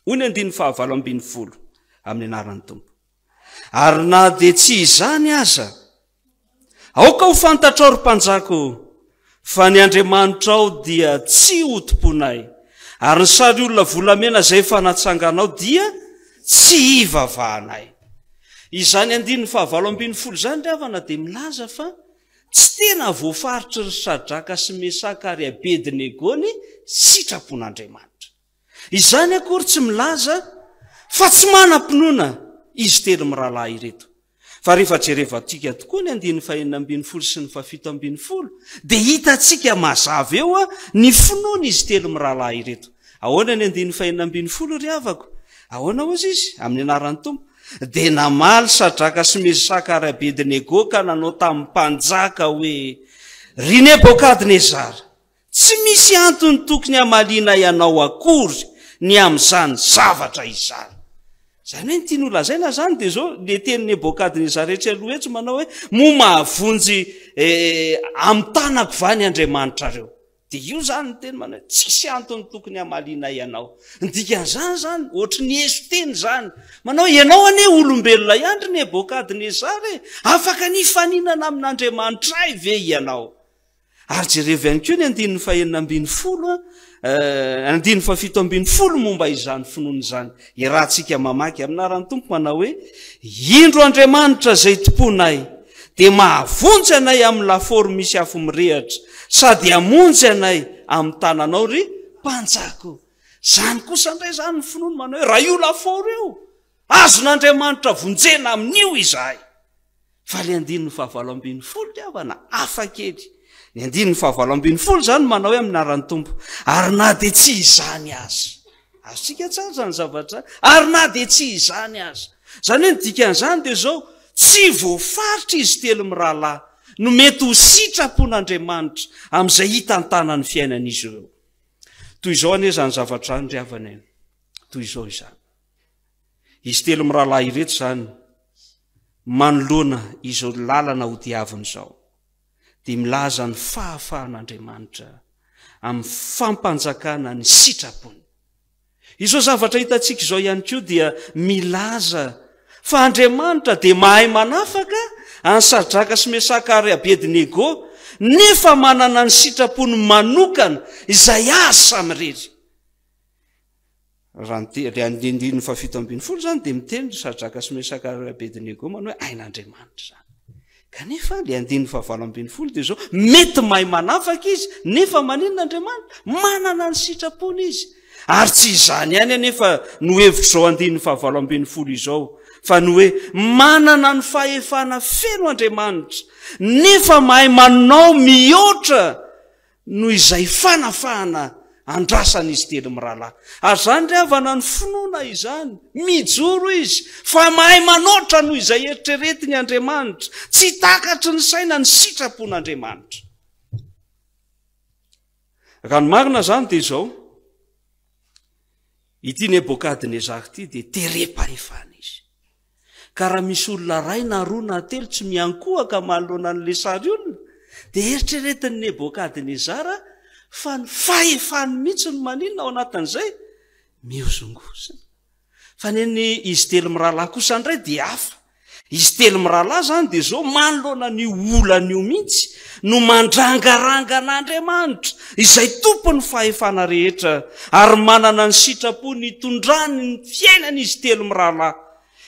hoy ny 9:20 amin'ny anaran'ny tompo ary na dia tsy izany aza aoka ho fantatrao ry mpanjako fa ny Andriamanitra ao dia tsy hotomponay ary ny sary olona volamena izay fanatsanganao dia tsy hivavahanay izany 9:20 zany ry havana dia milaza fa tsy tena voafaritra ry Sadraka sy Mesaka ary Abednego ny sitrapon'Andriamanitra izany akory tsy milaza fa tsy manam-pinoana izy telo mirahalahy ireto fa rehefa jerevantsika tokoa ny 9:20 sy ny 7:20 dia hitantsika mazava eo ny finoana izy telo mirahalahy ireto ahoana ny 9:20 ry havako ahoana ozy izy amin'ny anaran'ny tompo dia namaly Sadraka sy Mesaka ary Abednego ka nanao tamin'ny mpanjaka hoe ry Nebokadnezara tsy misy antony tokony hamaliana ianao akory ny amin'izany zavatra izany zany hoe nytiany olazaina zany dia zao le teny Nebokadnezara rehetra aloha etsy manao hoe mo mahavonjy amin'ny tanako vany Andriamanitra reo dia io zany ny teny manao hoe tsisy antony tokony hamaliana ianao ndikan'izany zany ohatry ny Yesu teny zany manao ianao ane olombelona ihany ry Nebokadnezara afaka nifaninana amin'Andriamanitra ay ve ianao ary jereva ihany koa ny 9:7 momba izany finoana izany irahantsika mamaky amin'anaran'ny tompo manao hoe indro Andriamanitra zay tomponay dia mahavonjy anay amin'ny lafaoro misy afo mirehatra sady hamonjy anay amin'ny tananao ry mpanjako zany kosa indray zany ny finoana manao hoe raha io lafaoro io azon'Andriamanitra vonjena amin'io izahay fa le 9:20 ry havana hafa kely ny 9:20 zany manao hoe amin'anaran'ny tompo ary na dia tsy izany aza azontsika tsara zany zavatra ary na dia tsy izany aza zany hoe ny dikan'izany dia zao tsy voafaritra izy telo mirahalahy no mety ho sitrapon'Andriamanitra amin'izay hitantana ny fiainan'izy ireo toy izao anie zany zavatra any ry havana eny toy izao izany izy telo mirahalahy ireto zany manoloana izao lalana ho diaviny izao dia milaza ny fahafahan'Andriamanitra amin'ny fampanjakana ny sitrapony izao zavatra hitantsika izao ihany koa dia milaza fa Andriamanitra dia mahay manafaka any Sadraka sy Mesaka ary Abednego nefa manana ny sitrapony manokana izay azy samirery raha le 9:7 zany dia miteny Sadraka sy Mesaka ary Abednego manao hoe ain'Andriamanitra zany kanefa le 9:20 dia zao mety mahay manafaka izy nefa manin'Andriamanitra manana ny sitrapony izy ary tsy izany ihany anefa no hevitra zao 9:20 izao fa no hoe manana ny fahefana feno Andriamanitra nefa mahay manao mihoatra no izay fanafahana andrasana izy telo mirahalahy ary zany ry havana ny finoana izany mijoro izy fa mahay manoatra noho izay eritreretiny Andriamanitra tsy takatry ny saina ny sitrapon'Andriamanitra ka ny marina zany dia izao ity Nebokadnezara ity dia terepahefana izy ka raha misy olona ray na roa na telo tsy miankohaka manoloana n'le sary olona dia eritreretin'ny Nebokadnezara fa ny fahefany mihitsy ny maninona ao anatin'izay miozongozana fa neny izy telo mirahalahy kosa ndray dia hafa izy telo mirahalahy zany dia zao manoloana ny olana io mihitsy no mandrangaranga an'Andriamanitra izay tompony fahefana rehetra ary manana ny sitrapony hitondrany ny fiainana izy telo mirahalahy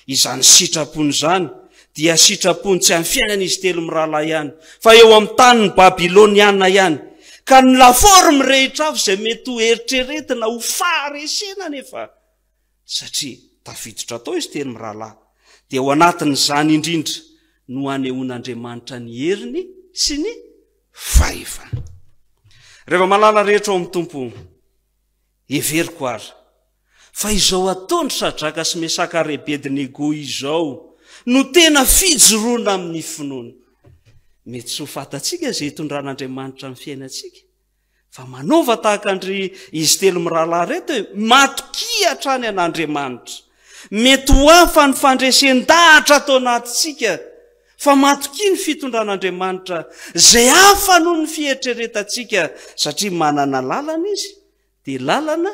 izany sitrapony zany dia sitrapony tsy amin'ny fiainan'izy telo mirahalahy ihany fa eo amin'ny tanin'ny Babiloniana ihany ka ny laforme rehetra avy izay mety ho eritreretina ho faharesena nefa satria tafiditra tao izy telo mirahalahy dia ao anatin'izany indrindra no anehoan'Andriamanitra ny heriny sy ny fahefana rehefa malala rehetra ao amin'ny tompo everiko ary fa izao ataony Sadraka sy Mesaka ary Abednego izao no tena fijoroana amin'ny finoana mety tsy ho fatatsika izay hitondran'Andriamanitra amin'ny fiainantsika fa manova tahaka andry izy telo mirahalahy reto hoe matokia hatrany an'Andriamanitra mety ho hafa ny fandresen-dahatra atao anatintsika fa matokia ny fitondran'Andriamanitra zay hafa noho ny fieritreretantsika satria manana lalana izy dia lalana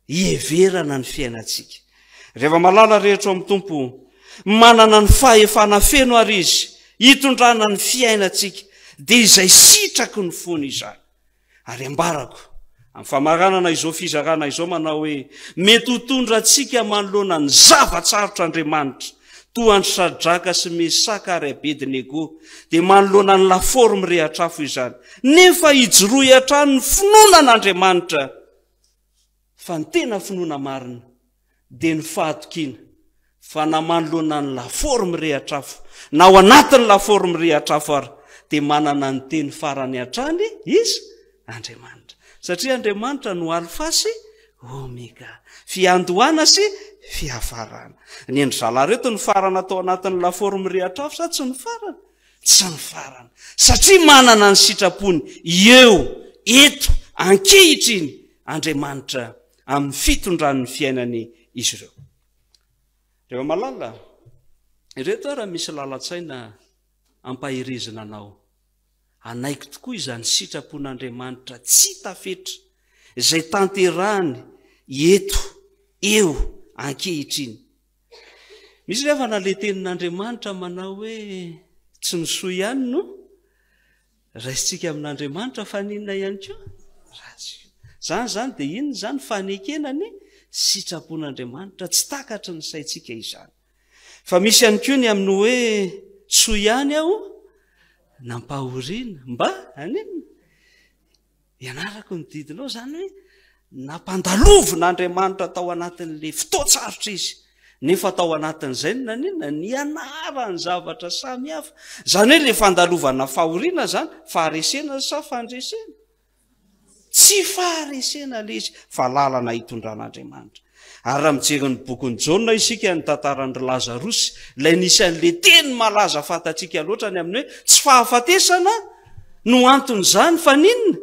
hieverana ny fiainantsika rehefa malala rehetra ao amin'ny tompo manana ny fahefana feno ary izy hitondrana ny fiainantsika dia izay sitraky ny fony izany ary ambarako amin'ny famaranana izao fizarana izao manao hoe mety ho tondra antsika manoloana ny zavatsarotra Andriamanitra toa andry Sadraka sy Mesaka ary Abednego dia manoloana ny laforme rehatrafo izany nefa hijoroy hatrany ny finoana an'Andriamanitra fa ny tena finoana marina dia ny fahatokiana fa na manoloana ny laforme rehatrafo na ao anatin'ny laforme rehatrafo ary dia manana ny teny farany hatrany izy Andriamanitra satria Andriamanitra no alfa sy omega fiandohana sy fiafarana ny endry zalahy reto ny farana atao anatin'ny laforme rehatrafo sa tsy ny farana tsy ny farana satria manana ny sitrapony eo eto ankehitriny Andriamanitra amin'ny fitondran'ny fiainany izy ireo rehefa malala ireto raha misy lalatsaina ampahirezina anao anaiky tokoa izany sitrapon'Andriamanitra tsy tafetra izay tanterahany eto eo ankehitriny misy rehefa nale tenin'Andriamanitra manao hoe tsy nisoa ihany no raisitsika amin'Andriamanitra fa ninona ihany koa zany dia inona zany fanekenany sitrapon'Andriamanitra tsy takatry ny saitsika izany fa misy ihany koa ny amin'ny hoe soa ihany aho nampahoriana mba anina ianarako ny didinao zany hoe nampandalovon'Andriamanitra tao anatin'le fotoatsarotra izy nefa tao anatin'izay nanina ny anarany zavatra samy hafa zany hoe le fandalovana fahoriana zany faharesena sa fandresena tsy faharesena le izy fa lalana hitondran'Andriamanitra ary raha mijery ny bokin'ny Jaona isika ny tantarandry Lazarosy ilay nisan'le teny malaza fatatsika loatra ny amin'ny hoe tsy fahafatesana no antony zany fa ninona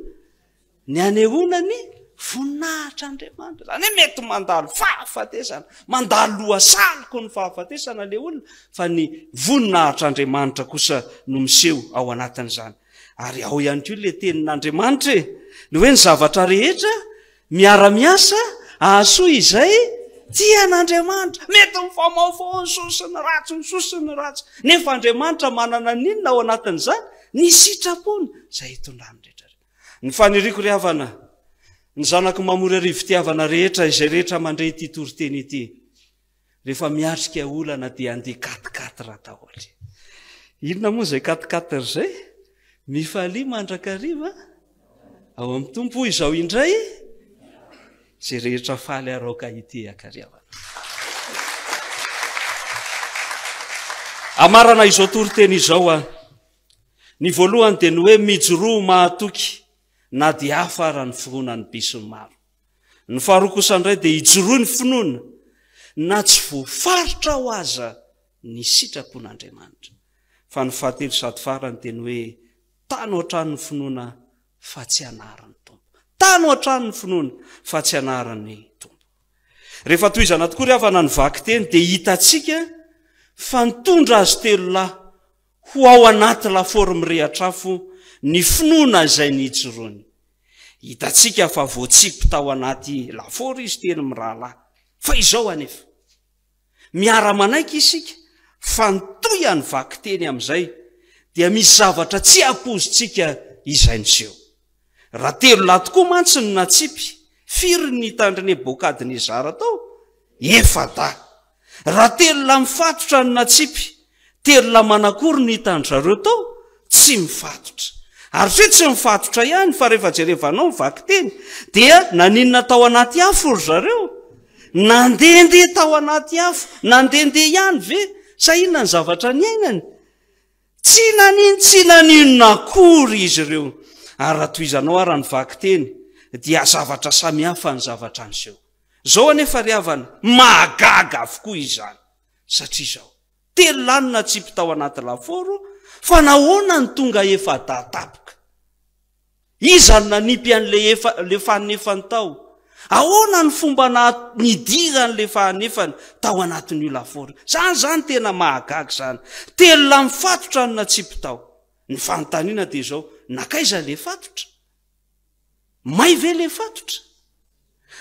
ny anehoana ny voninahitr'Andriamanitra zany hoe mety mandalo fahafatesana mandalo lohasaliko ny fahafatesana le olona fa ny voninahitr'Andriamanitra kosa no miseho ao anatin'izany ary ao ihany koa le tenin'Andriamanitra ny hoe ny zavatra rehetra miara-miasa ahasoa izay tian'Andriamanitra mety mifamaofao ny sosiny ratsy ny sosiny ratsy nefa Andriamanitra manana ninona ao anatin'izany ny sitrapony izay hitondrany rehetra ny faniriko ry havana ny zanako mamory arivo-tiavana rehetra izay rehetra mandray ity toriteny ity rehefa miatrika olana dia andeha katikatira daholo inona moa izay katikatira izay mifalia mandrakariva ao amin'ny tompo izao indray zay rehetra faly araoka ity akariavana amarana izao toriteny izao ny voalohany dia ny hoe mijoroa mahatoky na dia afara ny finoana ny bisony maro. Ny faharoa kosa indray dia hijoroa ny finoana na tsy voafaritra ho aza ny sitrapon'Andriamanitra. Fa ny fahatelo sady farany teny hoe tany ohatrany ny finoana fa tsy anaran'ny tompo. Tany ohatrany ny finoana fa tsy anaran'ny tompo. Rehefa tohizana tokoa ry havana ny vaky teny dia hitantsika fa nitondra azy telo lahy ho ao anaty lafaoro mirehatra-afo ny finoana izay nijoroany. Hitantsika fa voatsipy tao anaty lafaoro izy telo mirahalahy. Fa izao anefa miara-manaiky isika fa nitoy any vaky teny amin'izay dia misy zavatra tsy ampozintsika izay niseho. Raha telo lahy tokoa mantsy ny natsipy, firy ny tandry Nebokadnezara tao? Efa da. Raha telo lahy mifatotra ny natsipy, telo lahy manakory ny tandry zareo tao? Tsy mifatotra. Ary fe tsy mifatotra ihany fa rehefa jerevanao vaky teny dia naninona tao anaty afo ry zareo? Nandehandeha tao anaty afo, nandehandeha ihany ve? Sa inona ny zavatra ny ainany? Tsy naninona akory izy ireo. Ary raha tohizanao ara ny vaky teny dia zavatra samihafa ny zavatra niseho. Zao anefa ry havana mahagaga avokoa izany. Satria zao telo lahy no natsipy tao anaty lafaoro fa nahoana ny tonga efa datapoka? Iza no nanipy an'le fahanefany tao? Ahoana ny fomba nidira an'le fahanefany tao anatin'io lafaoro? Zany tena mahagaga zany. Telo lahy mifatotra no natsipy tao. Ny fanontaniana dia zao, nakaiza le fatotra? May ve le fatotra?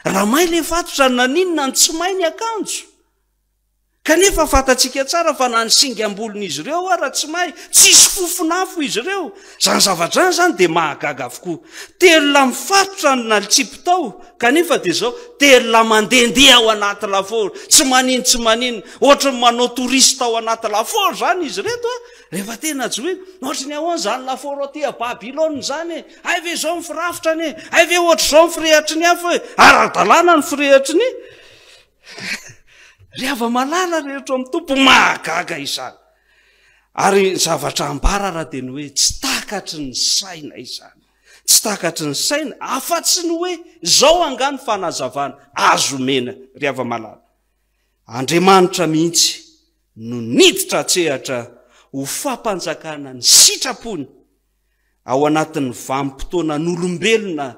Raha may le fatotra, naninona ny tsy may ny akanjo? Kanefa fatatsika tsara fa na ny singambolon'izy ireo raha tsy may, tsisy fofonafo izy ireo. Zany zavatra zany dia mahagaga avokoa. Telo lahy mifatotra no natsipy tao, kanefa dia zao telo lahy mandehandeha ao anaty lafaoro, tsy manino, ohatrany manao torista ao anaty lafaoro zany izy reto. Rehefa tena joe, ohatrany ahoana zany lafaoro aty a Babilôna zany, ay ve zao ny firafitrany, ay ve ohatra zao ny firehatry ny afo, ara-dalàna ny firehatry ny. Rehefa malala rehetra amin'ny tompo, mahagaga izany. Ary zavatra ambara raha dia ny hoe tsy takatry ny saina izany. Tsy takatry ny saina, afa-tsy ny hoe zao angano fanazavana azo mena. Rehefa malala Andriamanitra mihitsy no niditra tsehatra ho fampanjakana ny sitrapony ao anatin'ny vanim-potoana n'olombelona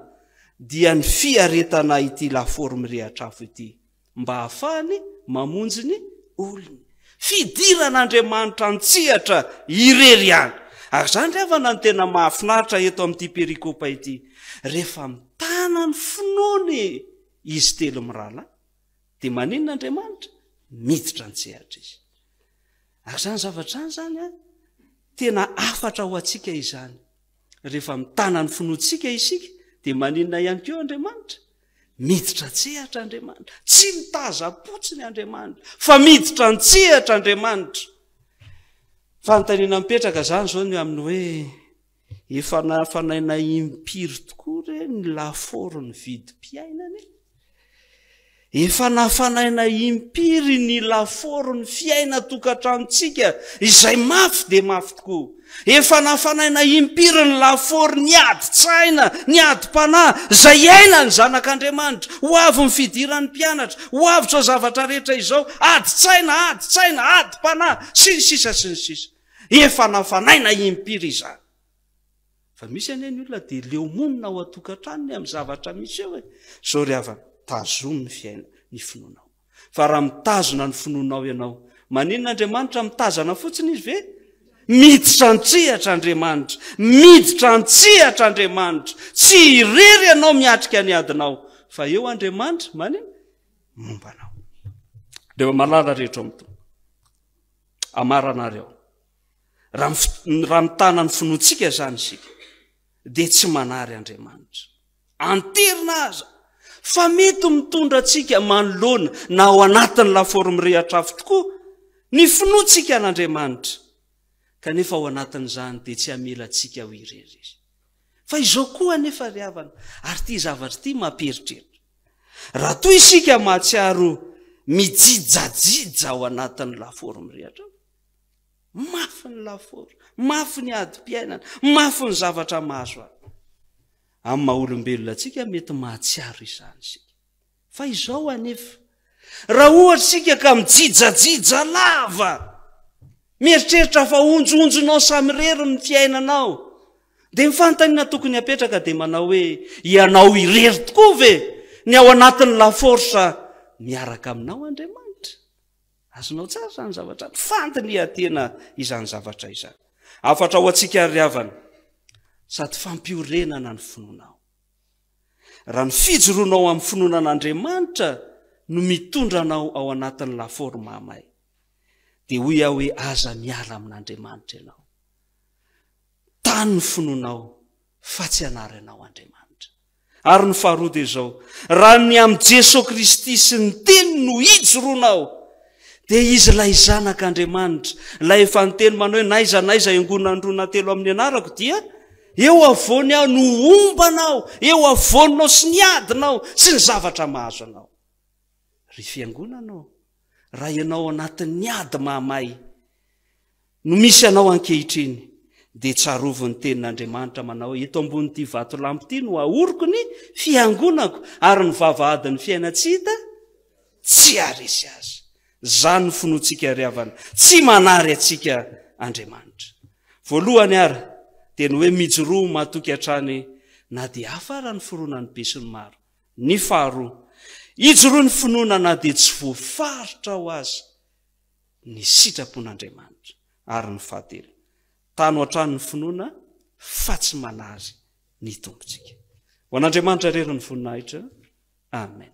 dia ny fiaretana ity lafaoro mirehatra-afo ity mba hahafahany mamonjy ny olony. Fidiran'Andriamanitra nitsihatra irery ihany. Ary zany rehefa ny tena mahafinaritra eto amin'ity perikopa ity, rehefa mitana ny finoany izy telo mirahalahy dia maninona Andriamanitra? Miditra nitsihatra izy. Ary zany zavatra zany tena afatra ho atsika izany. Rehefa mitana ny finoantsika isika dia maninona ihany koa Andriamanitra? Miditra tsehatra Andriamanitra. Tsy mitaza-potsiny Andriamanitra, fa miditra nitsehatra Andriamanitra. Fanontaniana mipetraka zany zao ny amin'ny hoe efa nafanaina impiry tokoa re ny lafaoro ny vidim-piainany. Efa nafanaina impiry ny lafaoro ny fiaina tokantranontsika izay mafy dia mafy tokoa. Efa nafanaina impiry ny lafaoro ny adi-tsaina, ny adi-panahy izay aina ny zanak'Andriamanitra, ho avy ny fidiran'ny mpianatra, ho avy zao zavatra rehetra izao, adi-tsaina, adi-panahy, sy ny sisa. Efa nafanaina impiry izany. Fa misy anie ny olona dia leomonina ao atokantranony amin'ny zavatra misy eo. Zao ry havana, tazomy ny fiaina, ny finoanao. Fa raha mitazona ny finoanao ianao, maninona Andriamanitra mitazana fotsiny izy ve? Miditra nitsihatra Andriamanitra, miditra nitsihatra Andriamanitra. Tsy irery ianao miatrika ny adinao, fa eo Andriamanitra maninona? Mombanao. Rehefa malala rehetra amin'ny amaranareo. Raha mitana ny finoantsika zany isika, dia tsy manary Andriamanitra. Anterina aza. Fa mety mitondra antsika manoloana na ao anatin'ny lafaoro mirehatra-afo tokoa ny finoantsika an'Andriamanitra. Kanefa ao anatin'izany dia tsy hamelantsika ho irery izy. Fa izao koa anefa ry havana, ary ity zavatra ity mamperitreritra. Raha toa isika mahatsiaro mijijajija ao anatin'ny lafaoro mirehatra-afo, mafy ny lafaoro, mafy ny adi-piainana, mafy ny zavatra mahazo azy. amin'ny maha-olombelona atsika mety mahatsiaro izany sika fa izao anefa raha ohatra sika ka mijijajija lava mieritreritra fa onjonjonao samyrery ny fiainanao dia mifantaniana tokony apetraka dia manao hoe ianao irery tokoa ve ny ao anatin'ny laforsa miaraka aminao Andriamanitra azonao tsara izany zavatra fantany atena izany zavatra izany afatra ho antsika ry havana sady fampiorenana ny finoanao raha ny fijoroanao amin'ny finoanan'Andriamanitra no mitondranao ao anatin'ny lafaoro mahamay dia hoy aho hoe aza miala amin'Andriamanitra ianao tany ny finoanao fa tsy anaranao Andriamanitra ary ny faharoa dia izao raha ny amin'ny Jesosy Kristy sy ny teny no hijoroanao dia izy ilay zanak'Andriamanitra ilay efa niteny manao hoe naiza iangonana telo amin'ny anarako dia eo avoany aho no ombanao eo avoninao sy ny adinao sy ny zavatra mahazo anao ry fiangonanao raha ianao anatin'ny ady mahamay no misy anao ankehitriny dia tsarovo ny tenin'Andriamanitra manao eto ambon'ity vato lampy ity no ahoriko ny fiangonako ary ny vavahadin'ny fiainatsita tsy aresy azy zany ny finoantsika ry havana tsy manary atsika Andriamanitra voalohany ary dia ny hoe mijoroa mahatoky hatrany na dia afara ny fironan'ny be sy ny maro ny faharoa ijoroa ny finoana na dia tsy voafaritra ho azy ny sitrapon'Andriamanitra ary ny fahatelo tano hatrany ny finoana fa tsy manazy ny tompontsika ho an'Andriamanitra rery ny voninahitra amen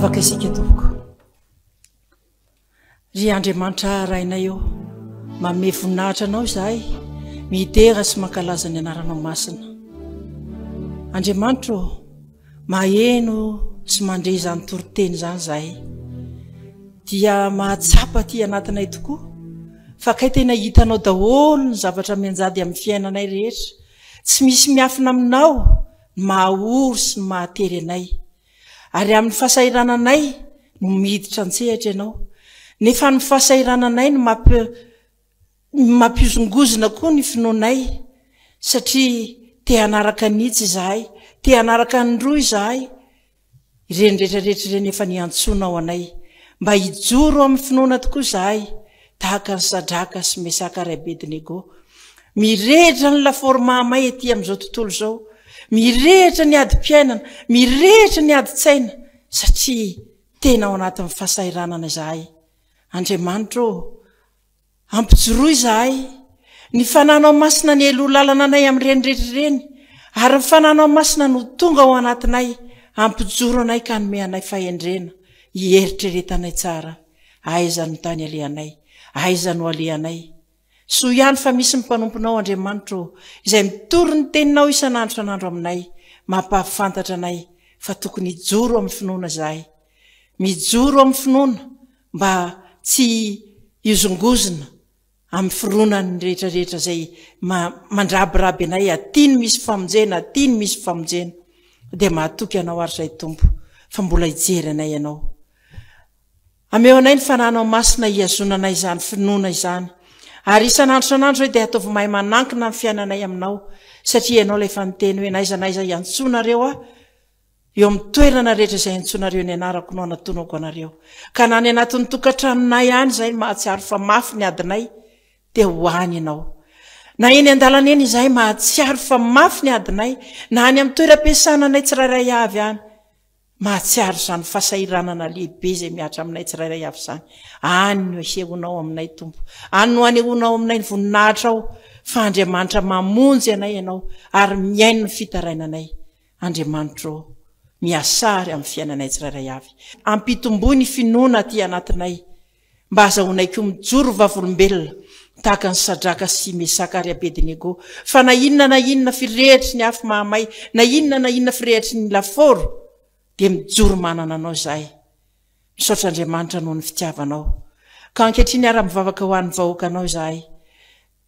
mivavaka isika tompoko ry andriamanitra rainay eo mame voninahitra anao izahay mitera sy mankalaza ny anaranao masina andriamanitra maheno sy mandre izany toroteny izany izahay dia mahatsapa ty anatinay tokoa fa kay tena hitanao daholo ny zavatra mianjady amin'ny fiainanay rehetra tsy misy miafina aminao mahaory sy ny mahatery anay ary amin'ny fahasahirananay no miditra antsehatra ianao nefa ny fahasahirananay no mampizongozona koa ny finoanay satria te hanaraka nitsy izahay te hanaraka nyroa izahay ireny rehetrarehetra ireny efa niantsonao anay mba hijoro amin'ny finoana tokoa izahay tahaka ny Sadraka sy Mesaka ary Abednego mirehitra ny laformamay ety amin'izao tontolo izao mirehitra ny adi-piainana mirehitra ny adi-tsaina satria tena ao anatin'ny fahasahiranana izahay andriamanitra ampijoroa izahay ny fananao masina ny elo lalana anay amin'ireny rehetra ireny ary ny fananao masina no tonga ao anatinay ampijoro anay ka nome anay fahendrena hieritrretanay tsara aiza no tany alehanay aiza no alehanay so ihany fa misy ny mpanomponao andriamanitra izay mitory ny teninao isan'andro san'andro aminay mampahafantatra anay fa tokony hijoro amin'ny finoana izahay mijoro amin'ny finoana mba tsy hizongozona amin'ny fironany rehetrarehetra zay mandrabiraby anay atiany misy famonjena atiany misy famonjena dia mahatoky anao ary izay tompo fa mbola hijery anay ianao ameo anay ny fananao masina hiazonanay izany finoana izany ary isan'andro san'andro hoe dia ataovy mahay manankina amin'ny fiainanay aminao satria ianao ilay efa niteny hoe naizanaiza iantsonareo eo amin'ny toerana rehetra izay antsonareo ny anarako no anatonako anareo ka na ny anatin'ny tokantranonay ihany izay mahatsiaro fa mafy ny adinay dia hoany ianao na eny an-dalana eny izahay mahatsiaro fa mafy ny adinay na any amin'ny toeram-piasananay tsirairay avy any mahatsiaro izany fahasahiranana lehibe izay miatra aminay tsirairay avy izany any no asehonao aminay tompo any no anehoanao aminay ny voninahitra ao fa andriamanitra mamonjy anay ianao ary miaino ny fitarainanay andriamanitra miasary amin'ny fiainanay tsirairay avy ampitomboy ny finoana aty anatinay mba azahoanay koa mijoro vavolombelona tahaka ny Sadraka sy Mesaka ary Abednego fa na inona firehetry ny afo mahamay na inona firehetry ny laforo dia mijoro manana anao izahay misaotra andriamanitra noho ny fitiavanao ka ankehitriny ara-mivavaka ho an'ny vahoaka anao izahay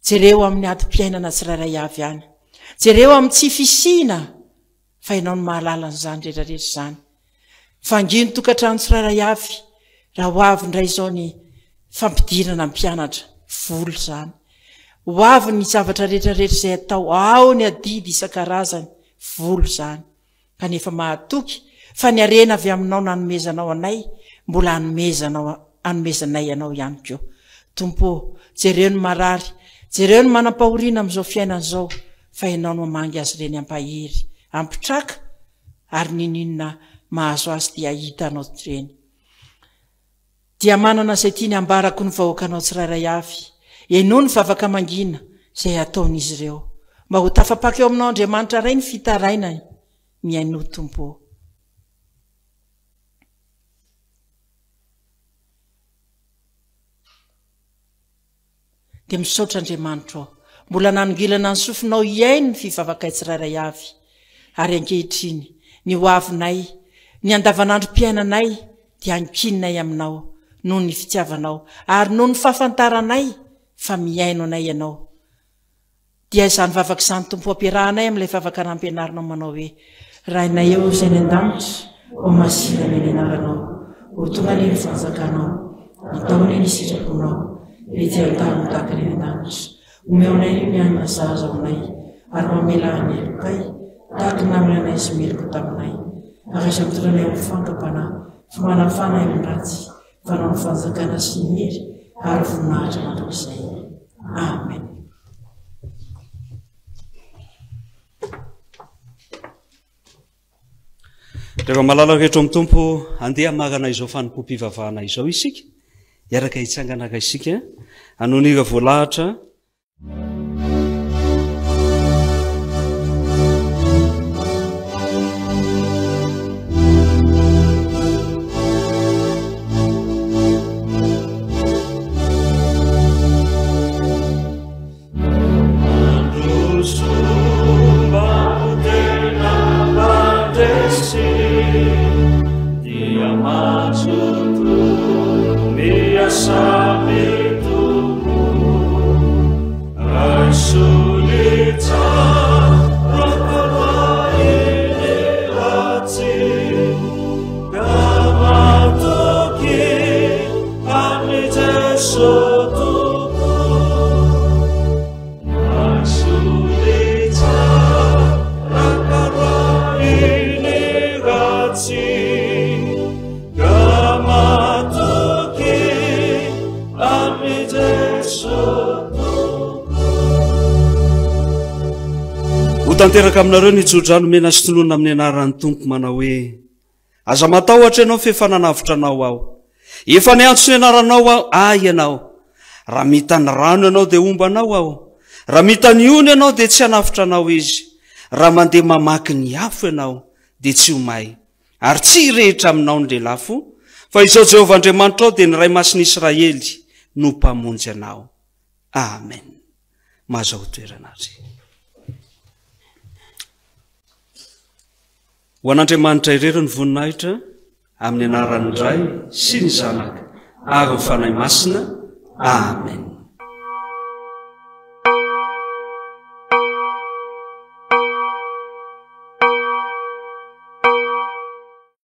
jereo amin'ny adi-piainana tsirairay avy any jereo amin'ny tsy fisina fa ianao no mahalala n'izany rehetrarehetra izany fangino tokantrano tsirairay avy raha ho avy indray izao ny fampidirana mpianatra volo izany ho avy ny zavatra rehetrarehetra izay atao ao ny adidy isan-karazany volo izany kanefa mahatoky fa ny arena avy aminao nanomezanao anay mbola anomezanay ianao ihany koa tompo jereo ny marary jereo ny manam-pahoriana amin'izao fiainana izao fa ianao no mamangy azy ireny ampahery ampitraka ary ninina mahazo azy dia hitanao ireny dia manana izay tiany ambarako ny vahoakanao tsirairay avy eno ny vavaka mangina izay ataon'izy ireo mba ho tafapaka eo aminao andriamanitra ray ny fitaraina miaino tompo dia misaotra andriamanitra mbola nanongilana ny sofinao iaino ny fivavakay tsirairay avy ary ankehitriny ny hoavinay ny andavanandrom-piainanay dia ankininay aminao noho ny fitiavanao ary noho ny fahafantaranay fa miaino anay ianao dia izany vavaka izany tompo ampiarahanay amin'ilay vavaka nampianarinao manao hoe rainay eo izay ny an-danitra ho masina ny anaranao ho tonga ny ny fanjakanao nataony ny sitraponao rety antany tahaka ny an-danitra omeonay ny mianina zaza aminay ary mamelahany elokay tahaka namina anay sy meloko taminay araisa mitoranay amin'ny fankapana fa manafana amin'ny ratsy fanao ny fanjakana sy ny hery ary voninahitra mandrakizay amen rehefa malalaka ehtro amin'ny tompo andeha magana izao fanompo-pivavahana izao isika iaraka hitsanganaka isika anoniga voalahatra Tanteraka aminareo ny jodrano mena sy tolona amin'ny anaran'ny tompo manao hoe aza matahotra ianao fefananavitra anao aho efa ny antso ny anaranao aho ay ianao raha mitany rano ianao dia ombanao aho raha mitany ony ianao dia tsy hanavitra anao izy raha mandeha mamaky ny afo ianao dia tsy homay ary tsy rehetra aminao ny lelafo fa izao Jehovah Andriamanitra ao dia ny ray masin'i Israely no mpamonjy anao. Amen. Mahazo toerana azy. Ho an'Andriamanitra irery ny voninahitra amin'ny anaran'ny Ray sy ny Zanaka ary ny fanahy masina. Amen.